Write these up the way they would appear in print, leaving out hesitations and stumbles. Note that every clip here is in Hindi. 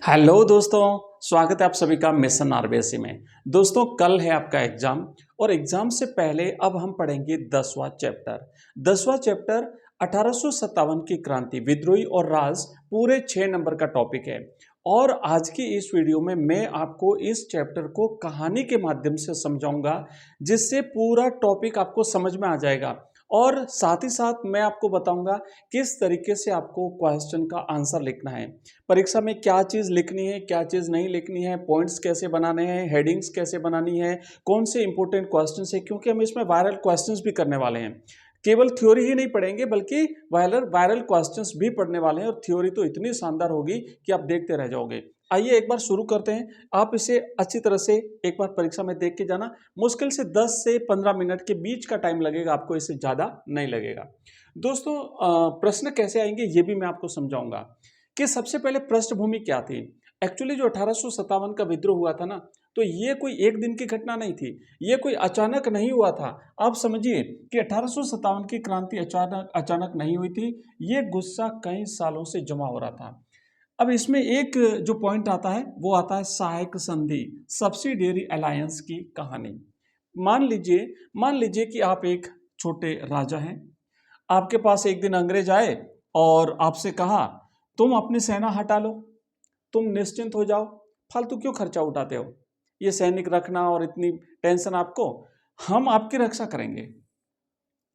हेलो दोस्तों, स्वागत है आप सभी का मिशन आरबीएससी में। दोस्तों कल है आपका एग्जाम और एग्जाम से पहले अब हम पढ़ेंगे 10वां चैप्टर। 10वां चैप्टर 1857 की क्रांति, विद्रोही और राज, पूरे 6 नंबर का टॉपिक है। और आज की इस वीडियो में मैं आपको इस चैप्टर को कहानी के माध्यम से समझाऊंगा, जिससे पूरा टॉपिक आपको समझ में आ जाएगा। और साथ ही साथ मैं आपको बताऊंगा किस तरीके से आपको क्वेश्चन का आंसर लिखना है, परीक्षा में क्या चीज़ लिखनी है, क्या चीज़ नहीं लिखनी है, पॉइंट्स कैसे बनाने हैं, हेडिंग्स कैसे बनानी है, कौन से इंपॉर्टेंट क्वेश्चंस है, क्योंकि हम इसमें वायरल क्वेश्चंस भी करने वाले हैं। केवल थ्योरी ही नहीं पढ़ेंगे बल्कि वायरल क्वेश्चंस भी पढ़ने वाले हैं। और थ्योरी तो इतनी शानदार होगी कि आप देखते रह जाओगे। आइए एक बार शुरू करते हैं। आप इसे अच्छी तरह से एक बार परीक्षा में देख के जाना। मुश्किल से 10 से 15 मिनट के बीच का टाइम लगेगा आपको, इससे ज़्यादा नहीं लगेगा। दोस्तों प्रश्न कैसे आएंगे ये भी मैं आपको समझाऊंगा कि सबसे पहले पृष्ठभूमि क्या थी। एक्चुअली जो 1857 का विद्रोह हुआ था ना, तो ये कोई एक दिन की घटना नहीं थी, ये कोई अचानक नहीं हुआ था। आप समझिए कि 1857 की क्रांति अचानक अचानक नहीं हुई थी, ये गुस्सा कई सालों से जमा हो रहा था। अब इसमें एक जो पॉइंट आता है वो आता है सहायक संधि, सब्सिडियरी अलायंस की कहानी। मान लीजिए कि आप एक छोटे राजा हैं। आपके पास एक दिन अंग्रेज आए और आपसे कहा तुम अपनी सेना हटा लो, तुम निश्चिंत हो जाओ, फालतू क्यों खर्चा उठाते हो, ये सैनिक रखना और इतनी टेंशन आपको, हम आपकी रक्षा करेंगे,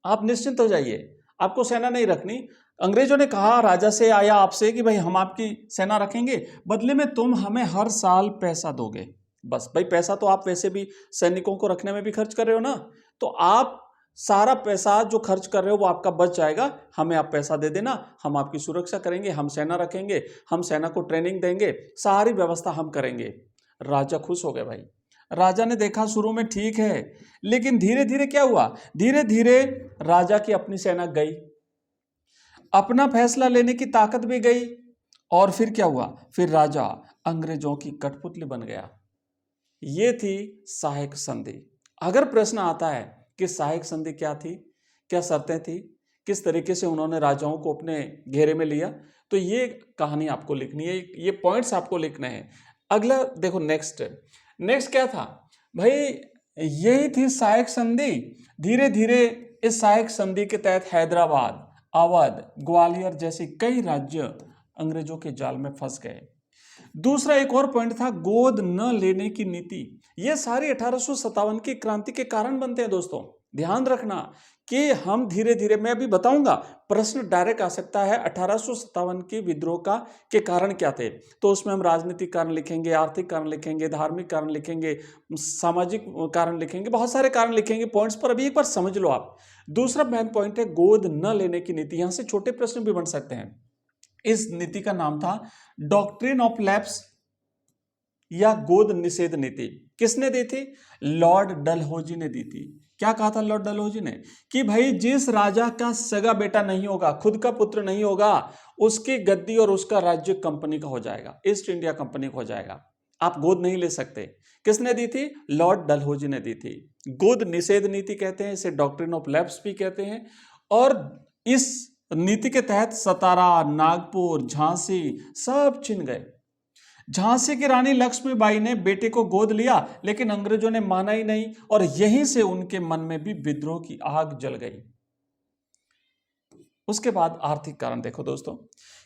आप निश्चिंत हो जाइए, आपको सेना नहीं रखनी। अंग्रेजों ने कहा राजा से आया आपसे कि भाई हम आपकी सेना रखेंगे, बदले में तुम हमें हर साल पैसा दोगे। बस भाई, पैसा तो आप वैसे भी सैनिकों को रखने में भी खर्च कर रहे हो ना, तो आप सारा पैसा जो खर्च कर रहे हो वो आपका बच जाएगा, हमें आप पैसा दे देना, हम आपकी सुरक्षा करेंगे, हम सेना रखेंगे, हम सेना को ट्रेनिंग देंगे, सारी व्यवस्था हम करेंगे। राजा खुश हो गए भाई। राजा ने देखा शुरू में ठीक है, लेकिन धीरे धीरे क्या हुआ, धीरे धीरे राजा की अपनी सेना गई, अपना फैसला लेने की ताकत भी गई। और फिर क्या हुआ, फिर राजा अंग्रेजों की कठपुतली बन गया। ये थी सहायक संधि। अगर प्रश्न आता है कि सहायक संधि क्या थी, क्या शर्तें थी, किस तरीके से उन्होंने राजाओं को अपने घेरे में लिया, तो ये कहानी आपको लिखनी है, ये पॉइंट्स आपको लिखने हैं। अगला देखो, नेक्स्ट क्या था भाई, यही थी सहायक संधि। धीरे धीरे इस सहायक संधि के तहत हैदराबाद, अवध, ग्वालियर जैसे कई राज्य अंग्रेजों के जाल में फंस गए। दूसरा एक और पॉइंट था गोद न लेने की नीति। ये सारी 1857 की क्रांति के कारण बनते हैं दोस्तों, ध्यान रखना कि हम धीरे धीरे, मैं अभी बताऊंगा, प्रश्न डायरेक्ट आ सकता है 1857 की विद्रोह का के कारण क्या थे, तो उसमें हम राजनीतिक कारण लिखेंगे, आर्थिक कारण लिखेंगे, धार्मिक कारण लिखेंगे, सामाजिक कारण लिखेंगे, बहुत सारे कारण लिखेंगे पॉइंट्स पर, अभी एक बार समझ लो आप। दूसरा मेन पॉइंट है गोद न लेने की नीति। यहां से छोटे प्रश्न भी बन सकते हैं। इस नीति का नाम था डॉक्ट्रिन ऑफ लैप्स या गोद निषेध नीति। किसने दी थी, लॉर्ड डलहौजी ने दी थी। क्या कहा था लॉर्ड डलहौजी ने कि भाई जिस राजा का सगा बेटा नहीं होगा, खुद का पुत्र नहीं होगा, उसकी गद्दी और उसका राज्य कंपनी का हो जाएगा, ईस्ट इंडिया कंपनी का हो जाएगा, आप गोद नहीं ले सकते। किसने दी थी, लॉर्ड डलहौजी ने दी थी। गोद निषेध नीति कहते हैं इसे, डॉक्ट्रिन ऑफ लैप्स भी कहते हैं। और इस नीति के तहत सतारा, नागपुर, झांसी सब छिन गए। झांसी की रानी लक्ष्मीबाई ने बेटे को गोद लिया, लेकिन अंग्रेजों ने माना ही नहीं, और यहीं से उनके मन में भी विद्रोह की आग जल गई। उसके बाद आर्थिक कारण देखो दोस्तों,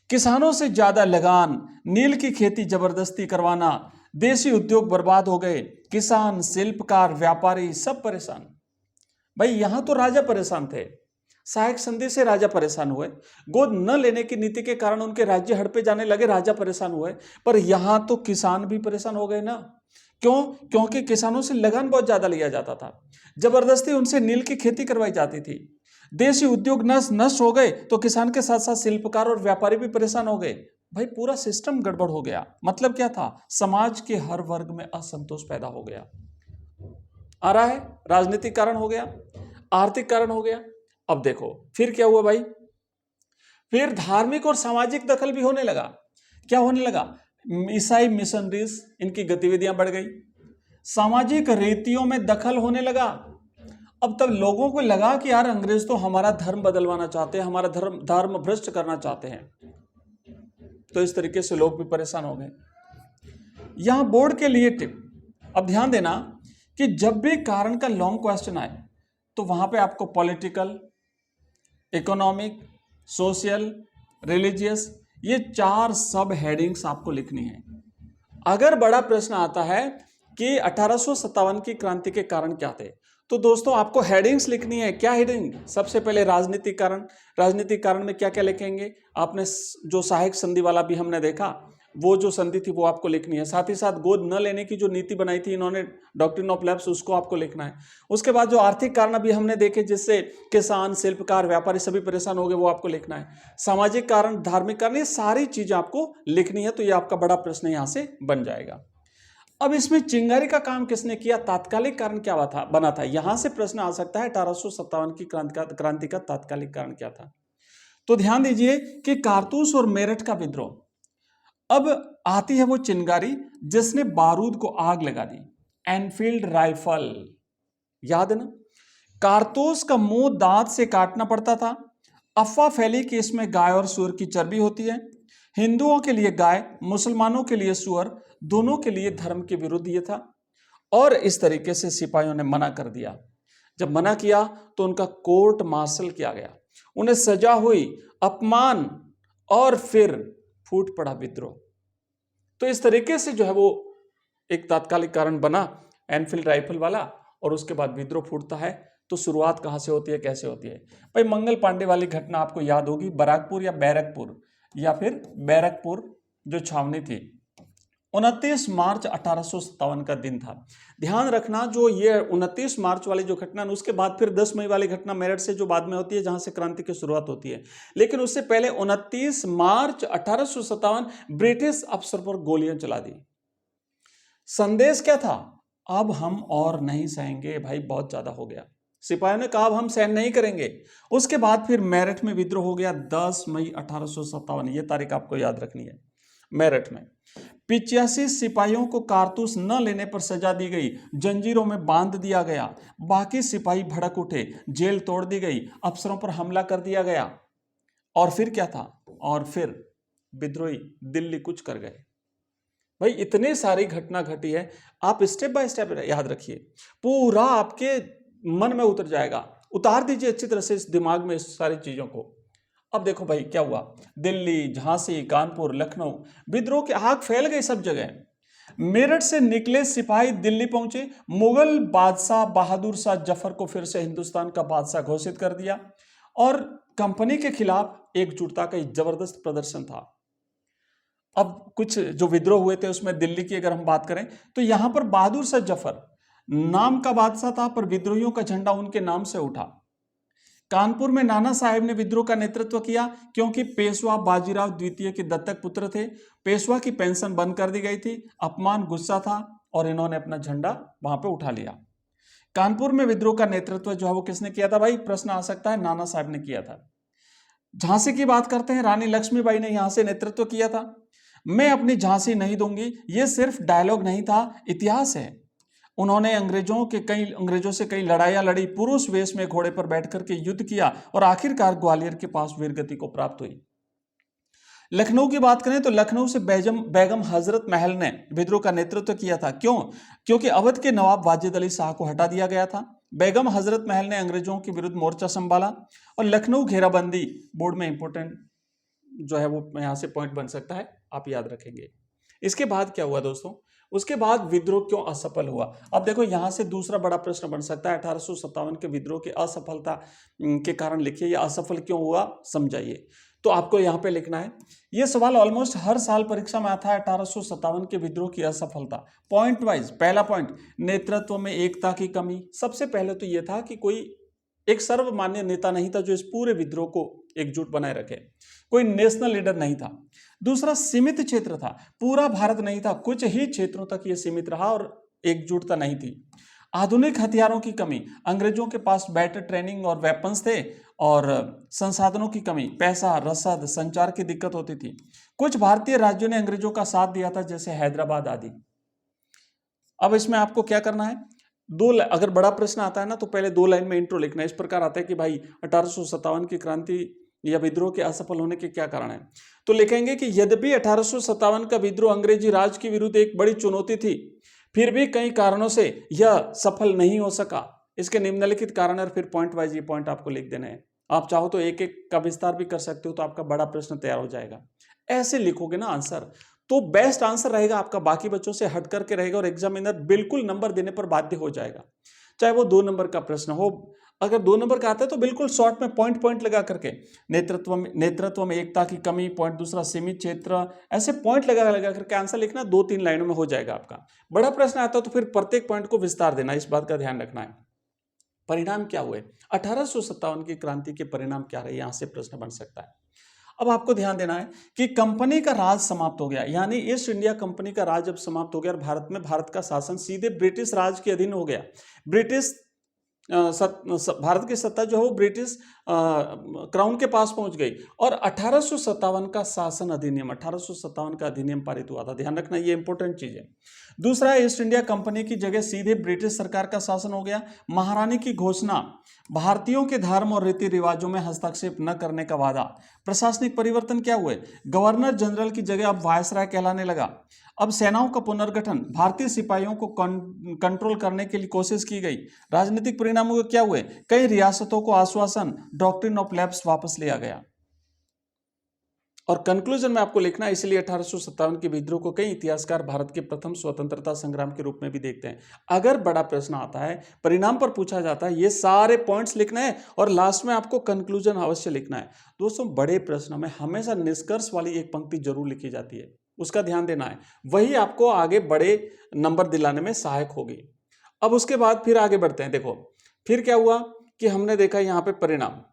किसानों से ज्यादा लगान, नील की खेती जबरदस्ती करवाना, देसी उद्योग बर्बाद हो गए, किसान, शिल्पकार, व्यापारी सब परेशान। भाई यहां तो राजा परेशान थे, सहायक संधि से राजा परेशान हुए, गोद न लेने की नीति के कारण उनके राज्य हड़पे जाने लगे, राजा परेशान हुए। पर यहां तो किसान भी परेशान हो गए ना। क्यों, क्योंकि किसानों से लगान बहुत ज्यादा लिया जाता था, जबरदस्ती उनसे नील की खेती करवाई जाती थी, देशी उद्योग नष्ट हो गए, तो किसान के साथ साथ शिल्पकार और व्यापारी भी परेशान हो गए। भाई पूरा सिस्टम गड़बड़ हो गया। मतलब क्या था, समाज के हर वर्ग में असंतोष पैदा हो गया। आ रहा है, राजनीतिक कारण हो गया, आर्थिक कारण हो गया। अब देखो फिर क्या हुआ भाई, फिर धार्मिक और सामाजिक दखल भी होने लगा। क्या होने लगा, ईसाई मिशनरीज, इनकी गतिविधियां बढ़ गई, सामाजिक रीतियों में दखल होने लगा। अब तब लोगों को लगा कि यार अंग्रेज तो हमारा धर्म बदलवाना चाहते हैं, हमारा धर्म भ्रष्ट करना चाहते हैं। तो इस तरीके से लोग भी परेशान हो गए। यहां बोर्ड के लिए टिप, अब ध्यान देना कि जब भी कारण का लॉन्ग क्वेश्चन आए तो वहां पे आपको पॉलिटिकल, इकोनॉमिक, सोशल, रिलीजियस, ये 4 सब हेडिंग्स आपको लिखनी है। अगर बड़ा प्रश्न आता है कि 1857 की क्रांति के कारण क्या थे, तो दोस्तों आपको हेडिंग्स लिखनी है। क्या हेडिंग? सबसे पहले राजनीतिक कारण। राजनीतिक कारण में क्या क्या लिखेंगे? आपने जो सहायक संधि वाला भी हमने देखा, वो जो संधि थी वो आपको लिखनी है। साथ ही साथ गोद न लेने की जो नीति बनाई थी इन्होंने, डॉक्ट्रिन ऑफ लैप्स, उसको आपको लिखना है। उसके बाद जो आर्थिक कारण अभी हमने देखे, जिससे किसान, शिल्पकार, व्यापारी सभी परेशान हो गए, वो आपको लिखना है। सामाजिक कारण, धार्मिक कारण, ये सारी चीजें आपको लिखनी है। तो ये आपका बड़ा प्रश्न यहां से बन जाएगा। अब इसमें चिंगारी का काम किसने किया? तात्कालिक कारण क्या बना था? यहां से प्रश्न आ सकता है 1857 की क्रांति का तात्कालिक कारण क्या था। तो ध्यान दीजिए कि कारतूस और मेरठ का विद्रोह। अब आती है वो चिंगारी जिसने बारूद को आग लगा दी, एनफील्ड राइफल, याद है ना? कारतूस का मुंह दांत से काटना पड़ता था। अफवाह फैली कि इसमें गाय और सूअर की चर्बी होती है। हिंदुओं के लिए गाय, मुसलमानों के लिए सूअर, दोनों के लिए धर्म के विरुद्ध ये था। और इस तरीके से सिपाहियों ने मना कर दिया। जब मना किया तो उनका कोर्ट मार्शल किया गया, उन्हें सजा हुई, अपमान, और फिर फूट पड़ा विद्रोह। तो इस तरीके से जो है वो एक तात्कालिक कारण बना, एनफील्ड राइफल वाला, और उसके बाद विद्रोह फूटता है। तो शुरुआत कहां से होती है, कैसे होती है? भाई मंगल पांडे वाली घटना आपको याद होगी, बराकपुर या बैरकपुर, या फिर बैरकपुर जो छावनी थी। 29 मार्च 1857 का दिन था। ध्यान रखना, जो ये 29 मार्च वाली जो घटना, उसके बाद फिर 10 मई वाली घटना मेरठ से जो बाद में होती है, जहां से क्रांति की शुरुआत होती है। लेकिन उससे पहले 29 मार्च 1857 ब्रिटिश अफसर पर गोलियां चला दी। संदेश क्या था? अब हम और नहीं सहेंगे भाई, बहुत ज्यादा हो गया। सिपाहियों ने कहा अब हम सहन नहीं करेंगे। उसके बाद फिर मेरठ में विद्रोह हो गया 10 मई 1857। ये तारीख आपको याद रखनी है। मेरठ में 85 सिपाहियों को कारतूस न लेने पर सजा दी गई, जंजीरों में बांध दिया गया। बाकी सिपाही भड़क उठे, जेल तोड़ दी गई, अफसरों पर हमला कर दिया गया। और फिर क्या था? और फिर विद्रोही दिल्ली कूच कर गए। भाई इतनी सारी घटना घटी है, आप स्टेप बाय स्टेप याद रखिए, पूरा आपके मन में उतर जाएगा। उतार दीजिए अच्छी तरह से इस दिमाग में इस सारी चीजों को। अब देखो भाई क्या हुआ, दिल्ली, झांसी, कानपुर, लखनऊ, विद्रोह की आग फैल गई सब जगह। मेरठ से निकले सिपाही दिल्ली पहुंचे। मुगल बादशाह बहादुर शाह जफर को फिर से हिंदुस्तान का बादशाह घोषित कर दिया, और कंपनी के खिलाफ एकजुटता का जबरदस्त प्रदर्शन था। अब कुछ जो विद्रोह हुए थे उसमें दिल्ली की अगर हम बात करें, तो यहां पर बहादुर शाह जफर नाम का बादशाह था, पर विद्रोहियों का झंडा उनके नाम से उठा। कानपुर में नाना साहेब ने विद्रोह का नेतृत्व किया, क्योंकि पेशवा बाजीराव द्वितीय के दत्तक पुत्र थे। पेशवा की पेंशन बंद कर दी गई थी, अपमान, गुस्सा था, और इन्होंने अपना झंडा वहां पे उठा लिया। कानपुर में विद्रोह का नेतृत्व जो है वो किसने किया था? भाई प्रश्न आ सकता है, नाना साहब ने किया था। झांसी की बात करते हैं, रानी लक्ष्मीबाई ने यहां से नेतृत्व किया था। मैं अपनी झांसी नहीं दूंगी, ये सिर्फ डायलॉग नहीं था, इतिहास है। उन्होंने अंग्रेजों से कई लड़ाइयां लड़ी, पुरुष वेश में घोड़े पर बैठ करके युद्ध किया, और आखिरकार ग्वालियर के पास वीरगति को प्राप्त हुई। लखनऊ की बात करें तो लखनऊ से बेगम हजरत महल ने विद्रोह का नेतृत्व किया था। क्यों? क्योंकि अवध के नवाब वाजिद अली शाह को हटा दिया गया था। बेगम हजरत महल ने अंग्रेजों के विरुद्ध मोर्चा संभाला, और लखनऊ घेराबंदी बोर्ड में इंपोर्टेंट जो है वो यहां से पॉइंट बन सकता है, आप याद रखेंगे। इसके बाद क्या हुआ दोस्तों? उसके बाद विद्रोह क्यों असफल हुआ? अब देखो यहां से दूसरा बड़ा प्रश्न बन सकता है, 1857 के विद्रोह की असफलता के कारण लिखिए, या असफल क्यों हुआ समझाइए। तो आपको यहां पे लिखना है, यह सवाल ऑलमोस्ट हर साल परीक्षा में आता है, 1857 के विद्रोह की असफलता। पॉइंट वाइज, पहला पॉइंट, नेतृत्व में एकता की कमी। सबसे पहले तो यह था कि कोई एक सर्वमान्य नेता नहीं था जो इस पूरे विद्रोह को एकजुट बनाए रखे, कोई नेशनल लीडर नहीं था। दूसरा, सीमित क्षेत्र था, पूरा भारत नहीं था, कुछ ही क्षेत्रों तक यह सीमित रहा, और एकजुटता नहीं थी। आधुनिक हथियारों की कमी, अंग्रेजों के पास बेटर ट्रेनिंग और वेपन्स थे, और संसाधनों की कमी, पैसा, रसद, संचार की दिक्कत होती थी। कुछ भारतीय राज्यों ने अंग्रेजों का साथ दिया था, जैसे हैदराबाद आदि। अब इसमें आपको क्या करना है, अगर बड़ा प्रश्न आता है ना, तो पहले 2 लाइन में इंट्रो लिखना है। इस प्रकार आता है कि भाई 1857 की क्रांति या विद्रोह के असफल होने के क्या कारण है? तो लिखेंगे कि यद्यपि 1857 का विद्रोह अंग्रेजी राज के विरुद्ध एक बड़ी चुनौती थी, फिर भी कई कारणों से यह सफल नहीं हो सका। इसके निम्नलिखित कारण और फिर पॉइंट वाइज ये पॉइंट आपको लिख देने हैं। आप चाहो तो एक एक का विस्तार भी कर सकते हो, तो आपका बड़ा प्रश्न तैयार हो जाएगा। ऐसे लिखोगे ना आंसर, तो बेस्ट आंसर रहेगा आपका, बाकी बच्चों से हट करके रहेगा और एग्जामिनर बिल्कुल नंबर देने पर बाध्य हो जाएगा। चाहे वो 2 नंबर का प्रश्न हो, अगर 2 नंबर का आता है तो बिल्कुल शॉर्ट में पॉइंट पॉइंट लगा करके, नेतृत्व में एकता की कमी, पॉइंट दूसरा सीमित क्षेत्र, ऐसे पॉइंट लगा लगा करके आंसर लिखना, 2-3 लाइनों में हो जाएगा आपका। बड़ा प्रश्न आता है तो फिर प्रत्येक पॉइंट को विस्तार देना, इस बात का ध्यान रखना है। परिणाम क्या हुए 1857 की क्रांति के परिणाम क्या रहे, यहां से प्रश्न बन सकता है। अब आपको ध्यान देना है कि कंपनी का राज समाप्त हो गया, यानी ईस्ट इंडिया कंपनी का राज जब समाप्त हो गया और भारत का शासन सीधे ब्रिटिश राज के अधीन हो गया। ब्रिटिश भारत की सत्ता जो है वो ब्रिटिश क्राउन के पास पहुंच गई और 1857 का शासन अधिनियम, 1857 का अधिनियम पारित हुआ था। ध्यान रखना, ये इंपॉर्टेंट चीज है। दूसरा, ईस्ट इंडिया कंपनी की जगह सीधे ब्रिटिश सरकार का शासन हो गया। महारानी की घोषणा, भारतीयों के धर्म और रीति रिवाजों में हस्तक्षेप न करने का वादा। प्रशासनिक परिवर्तन क्या हुए, गवर्नर जनरल की जगह अब वायसराय कहलाने लगा। अब सेनाओं का पुनर्गठन, भारतीय सिपाहियों को कंट्रोल करने के लिए कोशिश की गई। राजनीतिक परिणामों क्या हुए, कई रियासतों को आश्वासन, डॉक्ट्रिन ऑफ लैप्स वापस लिया गया। और कंक्लूजन में आपको लिखना है, इसलिए 1857 के विद्रोह को कई इतिहासकार भारत के प्रथम स्वतंत्रता संग्राम के रूप में भी देखते हैं। अगर बड़ा प्रश्न आता है, परिणाम पर पूछा जाता है, ये सारे पॉइंट्स लिखना है और लास्ट में आपको कंक्लूजन अवश्य लिखना है। दोस्तों, बड़े प्रश्नों में हमेशा निष्कर्ष वाली एक पंक्ति जरूर लिखी जाती है, उसका ध्यान देना है, वही आपको आगे बड़े नंबर दिलाने में सहायक होगी। अब उसके बाद फिर आगे बढ़ते हैं। देखो फिर क्या हुआ कि हमने देखा यहां पे परिणाम।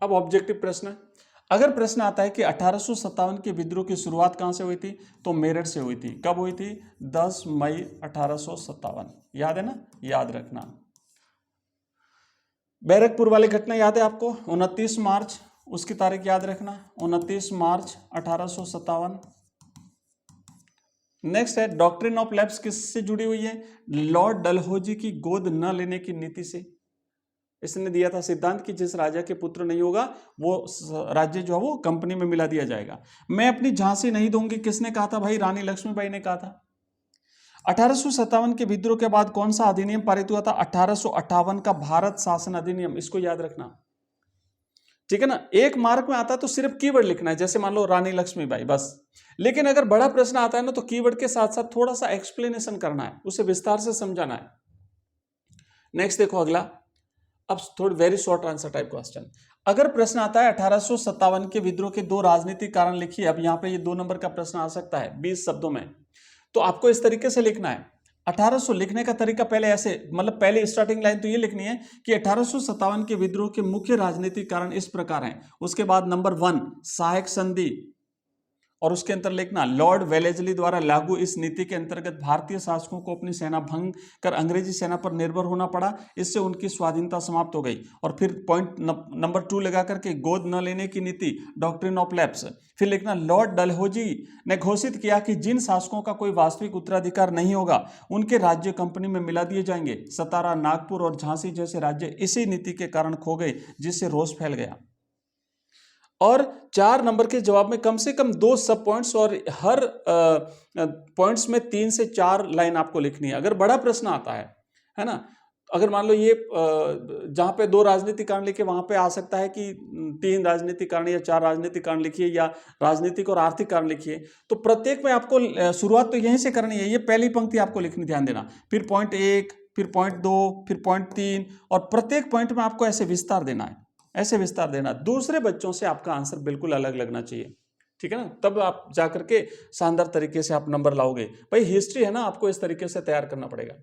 अब ऑब्जेक्टिव प्रश्न, अगर प्रश्न आता है कि 1857 के विद्रोह की शुरुआत कहां से हुई थी, तो मेरठ से हुई थी। कब हुई थी, 10 मई 1857। याद है ना, याद रखना। बैरकपुर वाली घटना याद है आपको, 29 मार्च, उसकी तारीख याद रखना, 29 मार्च 1857। नेक्स्ट है डॉक्ट्रिन ऑफ लैप्स, किससे जुड़ी हुई है, लॉर्ड डलहौजी की गोद न लेने की नीति से। इसने दिया था सिद्धांत कि जिस राजा के पुत्र नहीं होगा वो राज्य जो है वो कंपनी में मिला दिया जाएगा। मैं अपनी झांसी नहीं दूंगी, किसने कहा था भाई, रानी लक्ष्मीबाई ने कहा था। 1857 के विद्रोह के बाद कौन सा अधिनियम पारित हुआ था, 1858 का भारत शासन अधिनियम, इसको याद रखना, ठीक है ना। एक मार्क में आता है तो सिर्फ कीवर्ड लिखना है, जैसे मान लो रानी लक्ष्मीबाई, बस। लेकिन अगर बड़ा प्रश्न आता है ना, तो कीवर्ड के साथ साथ थोड़ा सा एक्सप्लेनेशन करना है, उसे विस्तार से समझाना है। नेक्स्ट देखो अगला, अब थोड़ी very short answer type question. अगर प्रश्न आता है 1857 के विद्रोह के 2 राजनीतिक कारण लिखिए, अब यहां पे ये 2 नंबर का प्रश्न आ सकता है 20 शब्दों में, तो आपको इस तरीके से लिखना है। 1800 लिखने का तरीका पहले ऐसे, मतलब पहले स्टार्टिंग लाइन तो ये लिखनी है कि 1857 के विद्रोह के मुख्य राजनीतिक कारण इस प्रकार हैं। उसके बाद नंबर 1 सहायक संधि, और उसके अंतर लिखना लॉर्ड वेलेस्ली द्वारा लागू इस नीति के अंतर्गत भारतीय शासकों को अपनी सेना भंग कर अंग्रेजी सेना पर निर्भर होना पड़ा, इससे उनकी स्वाधीनता समाप्त हो गई। और फिर पॉइंट नंबर 2 लगा करके गोद न लेने की नीति, डॉक्ट्रिन ऑफ लैप्स। फिर लिखना लॉर्ड डलहौजी ने घोषित किया कि जिन शासकों का कोई वास्तविक उत्तराधिकार नहीं होगा उनके राज्य कंपनी में मिला दिए जाएंगे। सतारा, नागपुर और झांसी जैसे राज्य इसी नीति के कारण खो गए, जिससे रोष फैल गया। और 4 नंबर के जवाब में कम से कम 2 सब पॉइंट्स और हर पॉइंट्स में 3 से 4 लाइन आपको लिखनी है, अगर बड़ा प्रश्न आता है ना। अगर मान लो ये जहां पे 2 राजनीतिक कारण लिखे, वहां पे आ सकता है कि 3 राजनीतिक कारण या 4 राजनीतिक कारण लिखिए, या राजनीतिक और आर्थिक कारण लिखिए। तो प्रत्येक में आपको शुरुआत तो यहीं से करनी है, ये पहली पंक्ति आपको लिखनी, ध्यान देना। फिर पॉइंट 1, फिर पॉइंट 2, फिर पॉइंट 3, और प्रत्येक पॉइंट में आपको ऐसे विस्तार देना है, ऐसे विस्तार देना। दूसरे बच्चों से आपका आंसर बिल्कुल अलग लगना चाहिए, ठीक है ना, तब आप जाकर के शानदार तरीके से आप नंबर लाओगे। भाई हिस्ट्री है ना, आपको इस तरीके से तैयार करना पड़ेगा।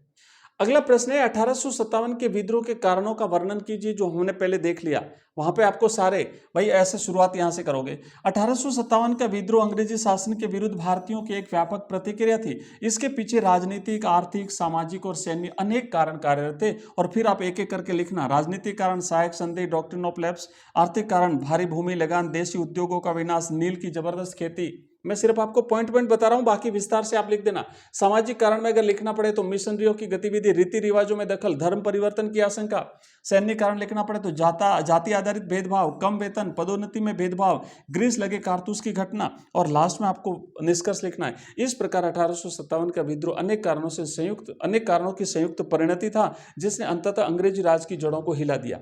अगला प्रश्न है 1857 के विद्रोह के कारणों का वर्णन कीजिए, जो हमने पहले देख लिया। वहां पे आपको सारे, भाई ऐसे शुरुआत यहां से करोगे। 1857 का विद्रोह अंग्रेजी शासन के विरुद्ध भारतीयों की एक व्यापक प्रतिक्रिया थी। इसके पीछे राजनीतिक, आर्थिक, सामाजिक और सैन्य अनेक कारण कार्यरत थे। और फिर आप एक एक करके लिखना। राजनीतिक कारण सहायक संधि, डॉक्ट्रिन ऑफ लैप्स। आर्थिक कारण भारी भूमि लगान, देशी उद्योगों का विनाश, नील की जबरदस्त खेती, मैं सिर्फ आपको पॉइंट पॉइंट बता रहा हूं, बाकी विस्तार से आप लिख देना। सामाजिक कारण में अगर लिखना पड़े तो मिशनरियों की गतिविधि, रीति रिवाजों में दखल, धर्म परिवर्तन की आशंका। सैन्य कारण लिखना पड़े तो जाति आधारित भेदभाव, कम वेतन, पदोन्नति में भेदभाव, ग्रीस लगे कारतूस की घटना, और लास्ट में आपको निष्कर्ष लिखना है। इस प्रकार 1857 का विद्रोह अनेक कारणों की संयुक्त परिणति था, जिसने अंततः अंग्रेजी राज की जड़ों को हिला दिया।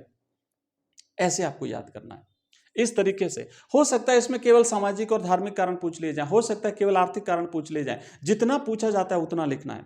ऐसे आपको याद करना है। इस तरीके से हो सकता है इसमें केवल सामाजिक और धार्मिक कारण पूछ लिए जाएं, हो सकता है केवल आर्थिक कारण पूछ लिए जाएं। जितना पूछा जाता है उतना लिखना है।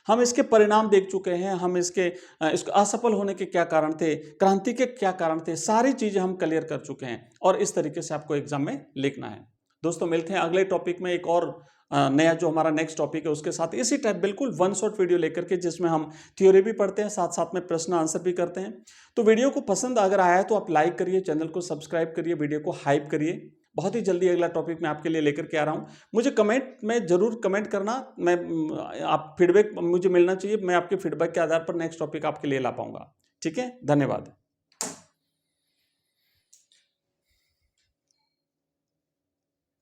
हम इसके परिणाम देख चुके हैं, हम इसके असफल होने के क्या कारण थे, क्रांति के क्या कारण थे, सारी चीजें हम क्लियर कर चुके हैं, और इस तरीके से आपको एग्जाम में लिखना है। दोस्तों मिलते हैं अगले टॉपिक में, एक और नया जो हमारा नेक्स्ट टॉपिक है उसके साथ, इसी टाइप बिल्कुल वन शॉट वीडियो लेकर के, जिसमें हम थ्योरी भी पढ़ते हैं, साथ साथ में प्रश्न आंसर भी करते हैं। तो वीडियो को पसंद अगर आया है तो आप लाइक करिए, चैनल को सब्सक्राइब करिए, वीडियो को हाइप करिए। बहुत ही जल्दी अगला टॉपिक मैं आपके लिए लेकर के आ रहा हूं। मुझे कमेंट में जरूर कमेंट करना, आप फीडबैक मुझे मिलना चाहिए, मैं आपके फीडबैक के आधार पर नेक्स्ट टॉपिक आपके लिए ला पाऊंगा। ठीक है, धन्यवाद।